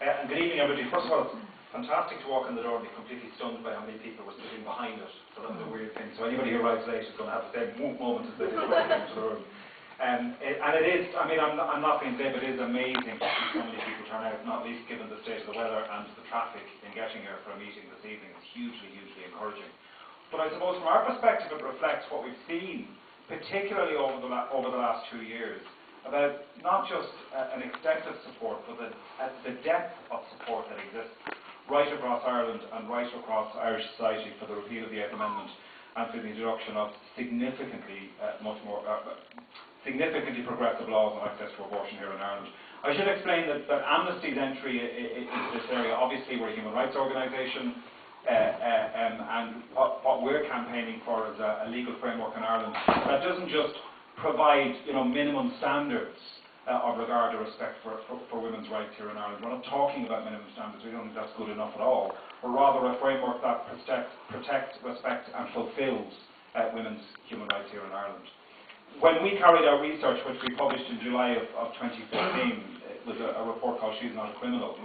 And good evening, everybody. First of all, it's fantastic to walk in the door and be completely stunned by how many people were sitting behind it. So that was a weird thing. So anybody who arrives late is going to have the same moment as they did when they came to the room. And it is, I mean, I'm not being glib, it is amazing to see so many people turn out, not least given the state of the weather and the traffic in getting here for a meeting this evening. It's hugely, hugely encouraging. But I suppose from our perspective, it reflects what we've seen, particularly over the last 2 years, about not just an extensive support, but the depth of support that exists right across Ireland and right across Irish society for the repeal of the 8th Amendment and for the introduction of significantly significantly progressive laws on access to abortion here in Ireland. I should explain that Amnesty's entry into this area, obviously we're a human rights organisation, and what we're campaigning for is a legal framework in Ireland that doesn't just provide minimum standards of regard or respect for women's rights here in Ireland. We're not talking about minimum standards, we don't think that's good enough at all, but rather a framework that protects, respects and fulfils women's human rights here in Ireland. When we carried out research, which we published in July of 2015, it was a report called She's Not a Criminal,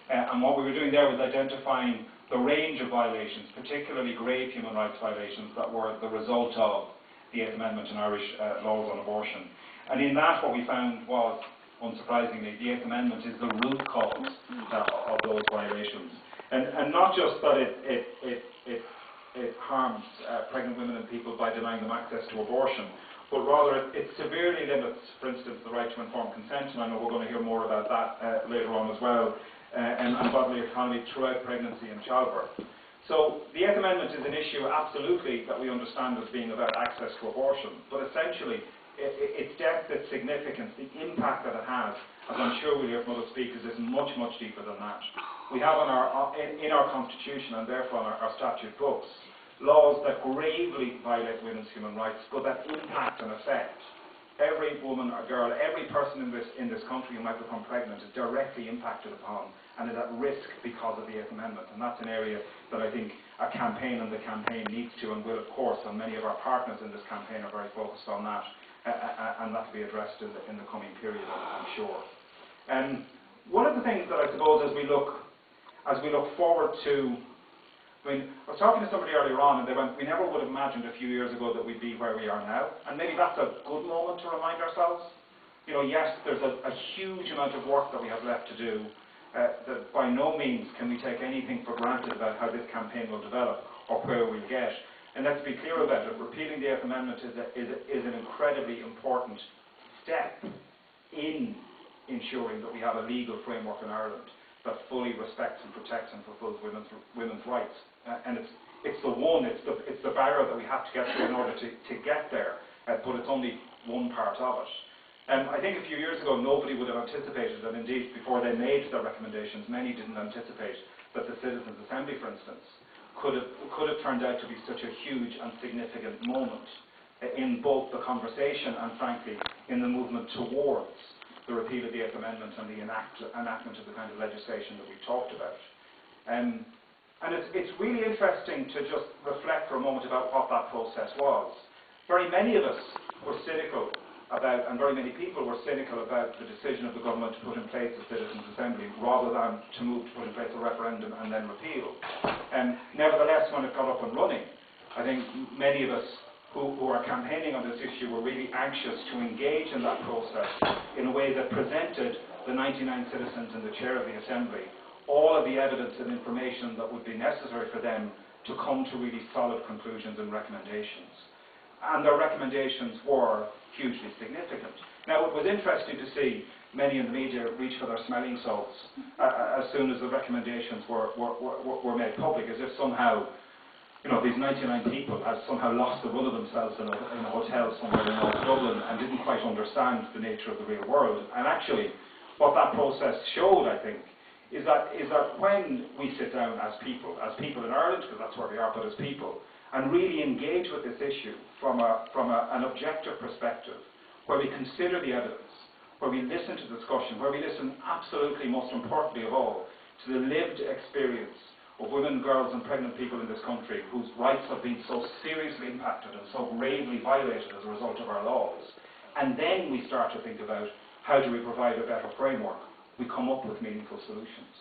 and what we were doing there was identifying the range of violations, particularly grave human rights violations that were the result of the 8th Amendment and Irish laws on abortion. And in that what we found was, unsurprisingly, the 8th Amendment is the root cause of those violations. And not just that it harms pregnant women and people by denying them access to abortion, but rather it severely limits, for instance, the right to informed consent, and I know we're going to hear more about that later on as well, and bodily autonomy throughout pregnancy and childbirth. So the 8th Amendment is an issue, absolutely, that we understand as being about access to abortion, but essentially its depth, its significance, the impact that it has, as I'm sure we'll hear from other speakers, is much, much deeper than that. We have in our Constitution and therefore in our statute books laws that gravely violate women's human rights, but that impact and affect every woman or girl, every person in this country who might become pregnant is directly impacted upon and is at risk because of the 8th Amendment. And that's an area that I think a campaign and the campaign needs to and will, of course, and many of our partners in this campaign are very focused on that, and that will be addressed in the coming period, I'm sure. One of the things that I suppose as we look forward to, I was talking to somebody earlier on and they went, we never would have imagined a few years ago that we'd be where we are now. And maybe that's a good moment to remind ourselves. Yes, there's a huge amount of work that we have left to do. That by no means can we take anything for granted about how this campaign will develop or where we'll get. And let's be clear about it. Repealing the 8th Amendment is an incredibly important step in ensuring that we have a legal framework in Ireland that fully respects and protects and fulfills women's rights. And it's the barrier that we have to get through in order to get there, but it's only one part of it. I think a few years ago nobody would have anticipated, and indeed before they made their recommendations, many didn't anticipate that the Citizens' Assembly, for instance, could have turned out to be such a huge and significant moment in both the conversation and, frankly, in the movement towards the repeal of the 8th Amendment and the enactment of the kind of legislation that we've talked about. And it's really interesting to just reflect for a moment about what that process was. Very many of us were cynical about, and very many people were cynical about the decision of the government to put in place a Citizens' Assembly rather than to move to put in place a referendum and then repeal. Nevertheless, when it got up and running, I think many of us who are campaigning on this issue were really anxious to engage in that process in a way that presented the 99 citizens and the chair of the Assembly all of the evidence and information that would be necessary for them to come to really solid conclusions and recommendations. And their recommendations were hugely significant. Now, it was interesting to see many in the media reach for their smelling salts as soon as the recommendations were made public, as if somehow these 99 people had somehow lost the run of themselves in a hotel somewhere in North Dublin and didn't quite understand the nature of the real world. And actually, what that process showed, I think, is that when we sit down as people in Ireland, because that's where we are, but as people, and really engage with this issue from an objective perspective, where we consider the evidence, where we listen to discussion, where we listen absolutely, most importantly of all, to the lived experience of women, girls and pregnant people in this country whose rights have been so seriously impacted and so gravely violated as a result of our laws. And then we start to think about how do we provide a better framework we come up with meaningful solutions.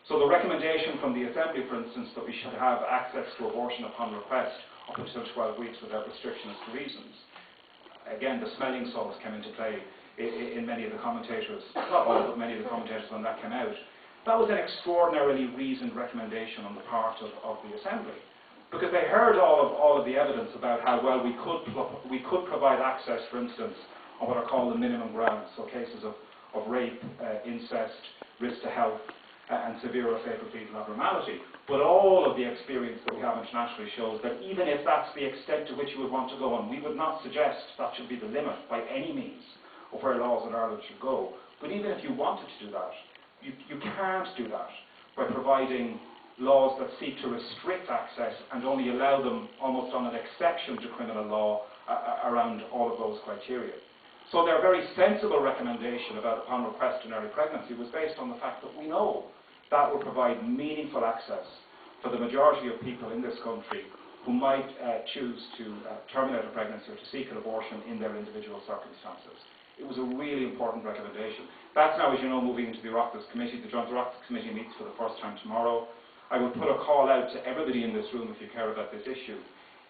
So the recommendation from the Assembly, for instance, that we should have access to abortion upon request up until 12 weeks without restriction as to reasons. Again, the smelling salts came into play in many of the commentators, not all, but many of the commentators when that came out. That was an extraordinarily reasoned recommendation on the part of the Assembly, because they heard all of the evidence about how well we could provide access, for instance, on what are called the minimum grounds, so cases of rape, incest, risk to health, and severe or fatal fetal abnormality. But all of the experience that we have internationally shows that even if that's the extent to which you would want to go, and we would not suggest that should be the limit by any means of where laws in Ireland should go, but even if you wanted to do that, you can't do that by providing laws that seek to restrict access and only allow them almost on an exception to criminal law around all of those criteria. So their very sensible recommendation about upon request in early pregnancy was based on the fact that we know that will provide meaningful access for the majority of people in this country who might choose to terminate a pregnancy or to seek an abortion in their individual circumstances. It was a really important recommendation. That's now, as you know, moving into the Oireachtas Committee. The Joint Oireachtas Committee meets for the first time tomorrow. I will put a call out to everybody in this room if you care about this issue.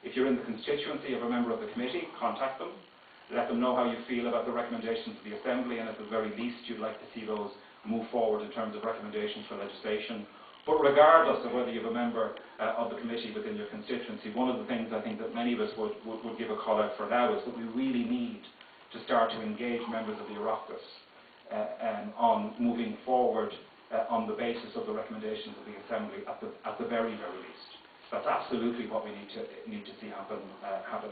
If you're in the constituency of a member of the committee, contact them. Let them know how you feel about the recommendations of the Assembly, and at the very least you'd like to see those move forward in terms of recommendations for legislation. But regardless of whether you have a member of the committee within your constituency, one of the things I think that many of us would give a call out for now is that we really need to start to engage members of the Oireachtas on moving forward on the basis of the recommendations of the Assembly at the very, very least. That's absolutely what we need to see happen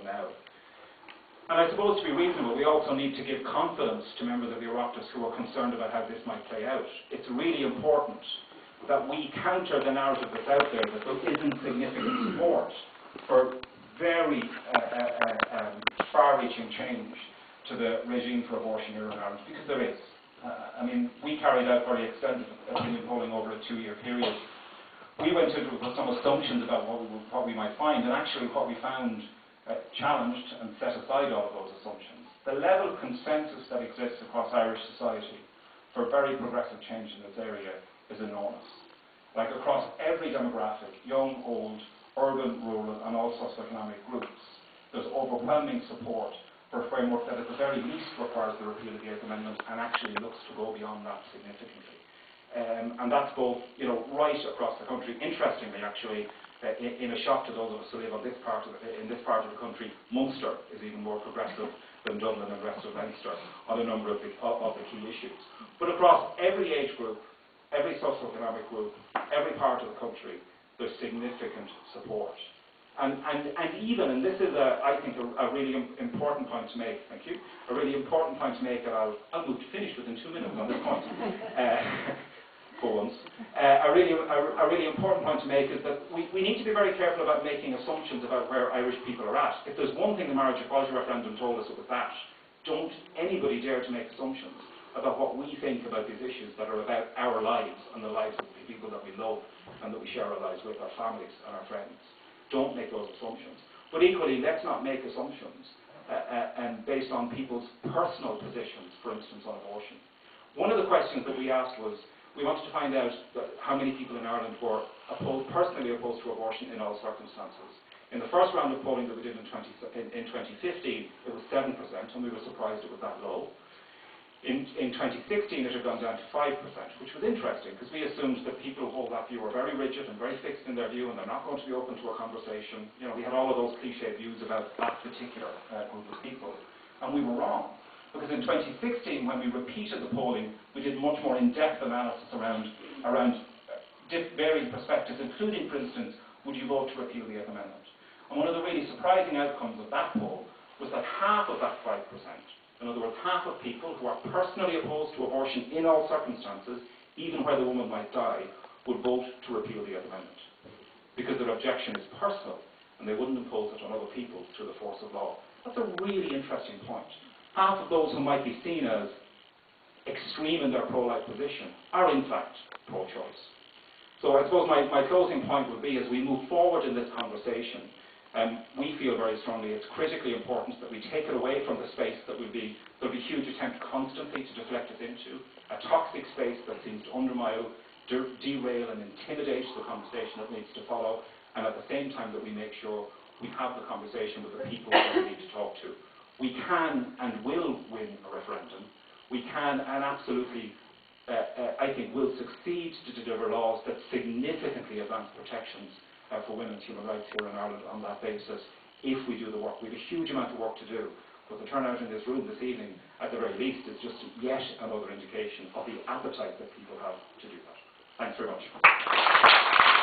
now. And I suppose to be reasonable, we also need to give confidence to members of the Oireachtas who are concerned about how this might play out. It's really important that we counter the narrative that's out there that there isn't significant support for very far-reaching change to the regime for abortion here in Ireland, because there is. I mean, we carried out very extensive opinion polling over a 2-year period. We went into it with some assumptions about what we might find, and actually what we found challenged and set aside all of those assumptions. The level of consensus that exists across Irish society for very progressive change in this area is enormous. Like across every demographic, young, old, urban, rural, and all socioeconomic groups, there's overwhelming support for a framework that at the very least requires the repeal of the 8th Amendment and actually looks to go beyond that significantly. And that's both, right across the country. Interestingly, actually, in a shock to those of us who live in this part of the country, Munster is even more progressive than Dublin and the rest of Leinster on a number of the key issues. But across every age group, every socioeconomic group, every part of the country, there's significant support. And even, and this is, I think, a really important point to make, thank you, a really important point to make, and I'll move to finish within 2 minutes on this point, for once. A really important point to make is that we need to be very careful about making assumptions about where Irish people are at. If there's one thing the marriage equality referendum told us, it was that. Don't anybody dare to make assumptions about what we think about these issues that are about our lives and the lives of the people that we love and that we share our lives with, our families and our friends. Don't make those assumptions. But equally, let's not make assumptions based on people's personal positions, for instance, on abortion. One of the questions that we asked was, we wanted to find out how many people in Ireland were personally opposed to abortion in all circumstances. In the first round of polling that we did in 2015, it was 7%, and we were surprised it was that low. In 2016, it had gone down to 5%, which was interesting, because we assumed that people who hold that view are very rigid and very fixed in their view, and they're not going to be open to a conversation. We had all of those cliché views about that particular group of people, and we were wrong. Because in 2016, when we repeated the polling, we did much more in-depth analysis around varying perspectives, including, for instance, would you vote to repeal the 8th Amendment? And one of the really surprising outcomes of that poll was that half of that 5%, in other words, half of people who are personally opposed to abortion in all circumstances, even where the woman might die, would vote to repeal the 8th Amendment. Because their objection is personal, and they wouldn't impose it on other people through the force of law. That's a really interesting point. Half of those who might be seen as extreme in their pro-life position are in fact pro-choice. So I suppose my closing point would be, as we move forward in this conversation, We feel very strongly it's critically important that we take it away from the space that there'll be huge attempt constantly to deflect us into, a toxic space that seems to undermine, derail and intimidate the conversation that needs to follow, and at the same time that we make sure we have the conversation with the people that we need to talk to. We can and will win a referendum. We can and absolutely, I think, will succeed to deliver laws that significantly advance protections for women's human rights here in Ireland on that basis, if we do the work. We have a huge amount of work to do, but the turnout in this room this evening, at the very least, is just yet another indication of the appetite that people have to do that. Thanks very much.